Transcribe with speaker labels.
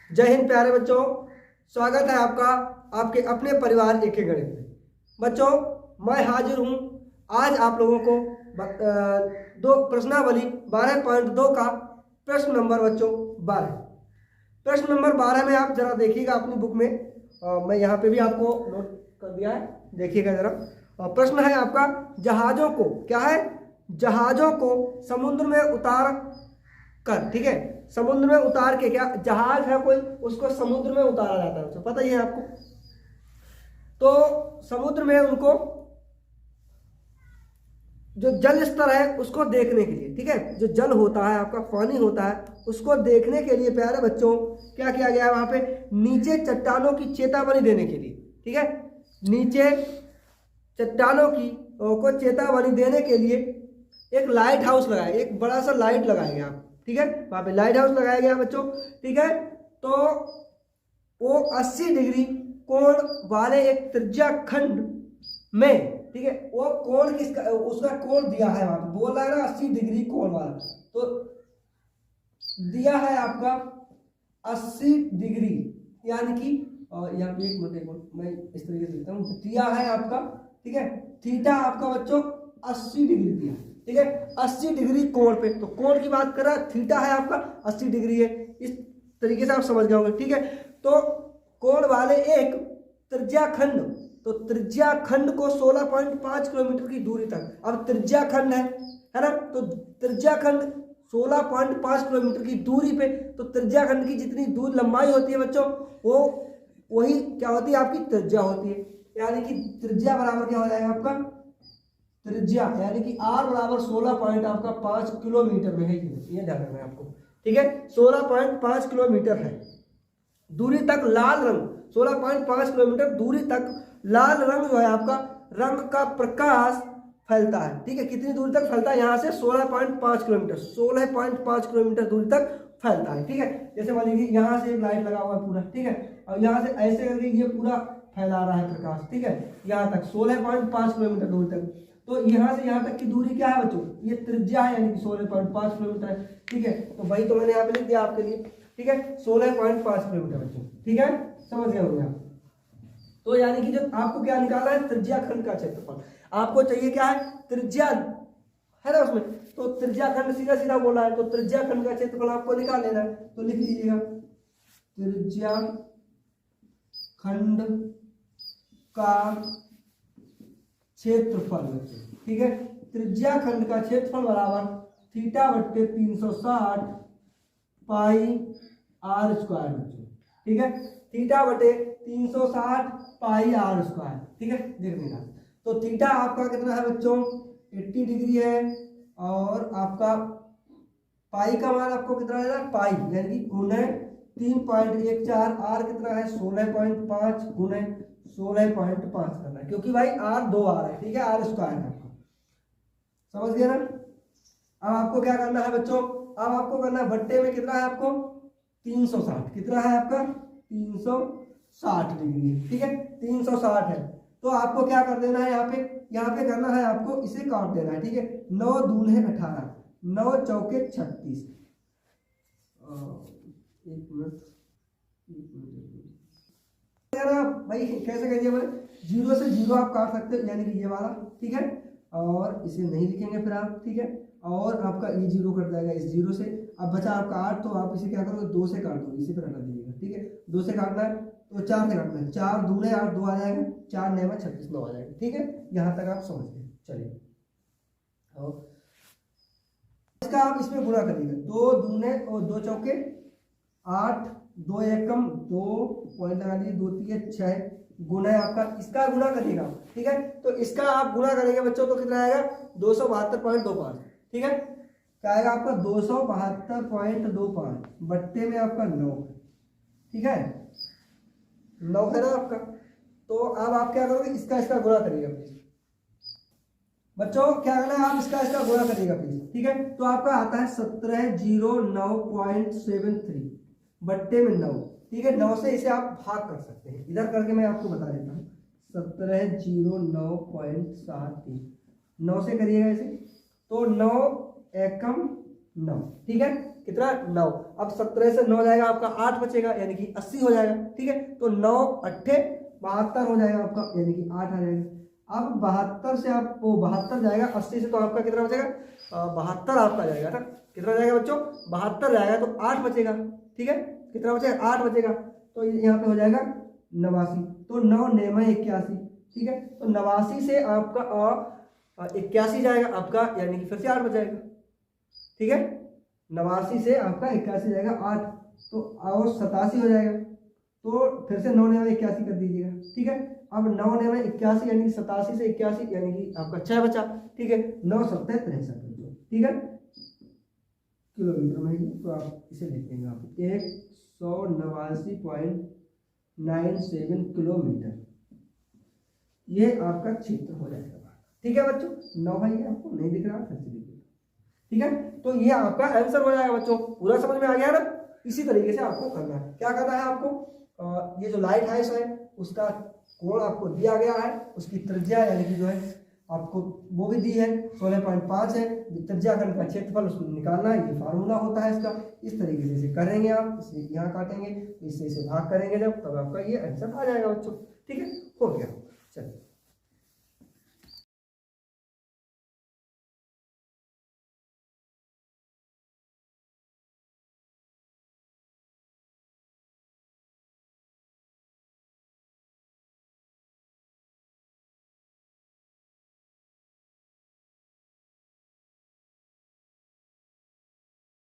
Speaker 1: जय हिंद प्यारे बच्चों, स्वागत है आपका आपके अपने परिवार एक गणित में। बच्चों, मैं हाजिर हूं आज आप लोगों को दो प्रश्नावली 12.2 का प्रश्न नंबर बच्चों 12। प्रश्न नंबर 12 में आप जरा देखिएगा अपनी बुक में। मैं यहाँ पे भी आपको नोट कर दिया है, देखिएगा जरा। प्रश्न है आपका, जहाजों को क्या है, जहाजों को समुद्र में उतार कर, ठीक है, समुद्र में उतार के, क्या जहाज है कोई, उसको समुद्र में उतारा जाता है, पता ही है आपको। तो समुद्र में उनको जो जल स्तर है उसको देखने के लिए, ठीक है, जो जल होता है आपका पानी होता है उसको देखने के लिए प्यारे बच्चों क्या किया गया है, वहां पे नीचे चट्टानों की चेतावनी देने के लिए, ठीक है, नीचे चट्टानों की को चेतावनी देने के लिए एक लाइट हाउस लगाया, एक बड़ा सा लाइट लगाया गया, ठीक है, वहां पे लाइट हाउस लगाया गया बच्चों, ठीक है। तो वो 80 डिग्री कोण वाले एक त्रिज्या खंड में, ठीक है, वो कोण किसका, उसका कोण दिया है, वहां पे बोल रहा है ना 80 डिग्री कोण वाला, तो दिया है आपका 80 डिग्री, यानी कि यहाँ पे एक मिनट मैं इस तरीके से लिखता हूँ, दिया है आपका, ठीक है, थीटा आपका बच्चों 80 डिग्री दिया, ठीक है, 80 डिग्री कोण पे, तो कोण की बात कर रहा है, थीटा है आपका 80 डिग्री है, इस तरीके से आप समझ गए होंगे, ठीक है। तो कोण वाले एक त्रिज्या खंड, तो त्रिज्या खंड को 16.5 किलोमीटर की दूरी तक, अब त्रिज्या खंड है ना, तो त्रिज्या खंड 16.5 किलोमीटर की दूरी पे, तो त्रिज्या खंड की जितनी दूर लंबाई होती है बच्चों, वो वही क्या होती है, आपकी त्रिज्या होती है, यानी कि त्रिज्या बराबर क्या हो जाएगा आपका, त्रिज्या यानी कि r बराबर 16.5 किलोमीटर में है, ये ध्यान रखना है आपको, ठीक है, 16.5 किलोमीटर है दूरी तक लाल रंग, 16.5 किलोमीटर दूरी तक लाल रंग जो है आपका रंग का प्रकाश फैलता है, ठीक है, कितनी दूरी तक फैलता है, यहाँ से 16.5 किलोमीटर, 16.5 किलोमीटर दूरी तक फैलता है, ठीक है। जैसे मान लीजिए यहाँ से एक लाइट लगा हुआ है पूरा, ठीक है, और यहाँ से ऐसे करके ये पूरा फैला रहा है प्रकाश, ठीक है, यहाँ तक 16.5 किलोमीटर दूरी तक, तो यहाँ से यहाँ तक की दूरी क्या है बच्चों, ये त्रिज्या है, यानी कि 16.5 किलोमीटर है, ठीक है, तो भाई तो मैंने यहाँ पे लिख दिया आपके लिए, ठीक है, 16.5 किलोमीटर बच्चों, ठीक है, समझ गए होंगे आप। तो यानी कि जब आपको क्या निकालना है, त्रिज्या खंड का क्षेत्रफल, आपको चाहिए क्या है, त्रिज्या है ना उसमें, तो त्रिज्या खंड सीधा सीधा बोला है, तो त्रिज्या खंड का क्षेत्रफल आपको निकाल लेना है, तो लिख लीजिएगा त्रिज्या खंड का क्षेत्रफल, ठीक है, त्रिज्या खंड का क्षेत्रफल बराबर थीटा बट्टे 360 पाई आर स्क्वायर बच्चों, ठीक है, थीटा बटे 360 पाई आर स्क्वायर, ठीक है, देख लेना। तो थीटा आपका कितना है बच्चों, 80 डिग्री है, और आपका पाई का मान आपको कितना है, पाई यानी कि गुणे 3.14, आर कितना है 16.5 गुणे 16.5 करना है, क्योंकि भाई आर 2 आ रहा है, ठीक है, आर स्क्वायर है आपका, समझ गए ना। अब आपको क्या करना है बच्चों, अब आपको करना है बट्टे में कितना है आपको 360, कितना है आपका 360 डिग्री, ठीक है, 360 है, तो आपको क्या कर देना है, यहाँ पे करना है आपको, इसे काट देना है, ठीक है, 9 दूने 18, 9 चौके 36, एक मिनट भाई कैसे करिए मैंने, 0 से 0 आप काट सकते हो, यानी कि ये वाला, ठीक है, और इसे नहीं लिखेंगे फिर आप, ठीक है, और आपका ये 0 कट जाएगा इस 0 से, अब बचा आपका 8, तो आप इसे क्या करोगे 2 से काट दो, इसी पर हटा दीजिएगा, ठीक है, 2 से काटना है तो 4 से काटना है, 4 दूने 8, 2 आ जाएगा, 4 9 में 36, 9 आ जाएगा, ठीक है, यहाँ तक आप समझ गए। चलिए इसका आप इसमें गुणा करिएगा, 2 दूने और 2 चौके 8, 2 एकम 2 पॉइंट लगा दिए, 2 3 6 गुना है आपका, इसका गुणा करिएगा, ठीक है, तो इसका आप गुणा करेंगे बच्चों तो कितना आएगा 272.25, ठीक है, क्या आएगा आपका 272.25 बट्टे में आपका 9, ठीक है, 9 है ना आपका। तो अब आप क्या करोगे, इसका गुणा करिएगा प्लीज बच्चों, क्या करना है आप इसका गुणा करिएगा प्लीज, ठीक है, तो आपका आता है 1709.73 बट्टे में 9, ठीक है, 9 से इसे आप भाग कर सकते हैं, इधर करके मैं आपको बता देता हूँ, 1709.73, 9 से करिएगा इसे, तो 9 एकम 9, ठीक है, कितना 9। अब 17 से 9 जाएगा आपका 8 बचेगा यानी कि 80 हो जाएगा। ठीक है, तो 9 8 72 हो जाएगा आपका यानी कि 8 आ जाएगा। अब 72 से आप वो 72 जाएगा 80 से, तो आपका कितना बचेगा 72 आपका जाएगा ना। कितना जाएगा बच्चों 72 जाएगा तो 8 बचेगा। ठीक है, कितना बचेगा 8 बचेगा, तो यहाँ पे हो जाएगा 89। तो 9 9 81। ठीक है, तो 89 से आपका 81 जाएगा आपका यानी कि फिर से 8 बचाएगा। ठीक है, 89 से आपका 81 जाएगा 8, तो और 87 हो जाएगा। तो फिर से 9 9 81 कर दीजिएगा। ठीक है, अब 9 9 81 यानी कि 87 से 81 यानी कि आपका 6 बचा। ठीक है, 9 7 63। ठीक है, किलोमीटर में, तो आप इसे लिख देंगे आप 189.97 किलोमीटर, ये आपका क्षेत्र हो जाएगा। ठीक है बच्चों, 9 है, आपको नहीं दिख रहा, फिर से देखिए। ठीक है, तो ये आपका आंसर हो जाएगा बच्चों। पूरा समझ में आ गया ना। इसी तरीके से आपको करना है। क्या करना है आपको, ये जो लाइट हाउस है उसका कोण आपको दिया गया है, उसकी त्रिज्या यानी कि जो है आपको वो भी दी है 16.5 है। त्रिज्या खंड का क्षेत्रफल उसको निकालना है, ये फार्मूला होता है इसका। इस तरीके से इसे करेंगे आप, इसे यहाँ काटेंगे, इससे इसे भाग करेंगे जब, तब आपका ये आंसर आ जाएगा बच्चों। ठीक है, हो गया। चलिए।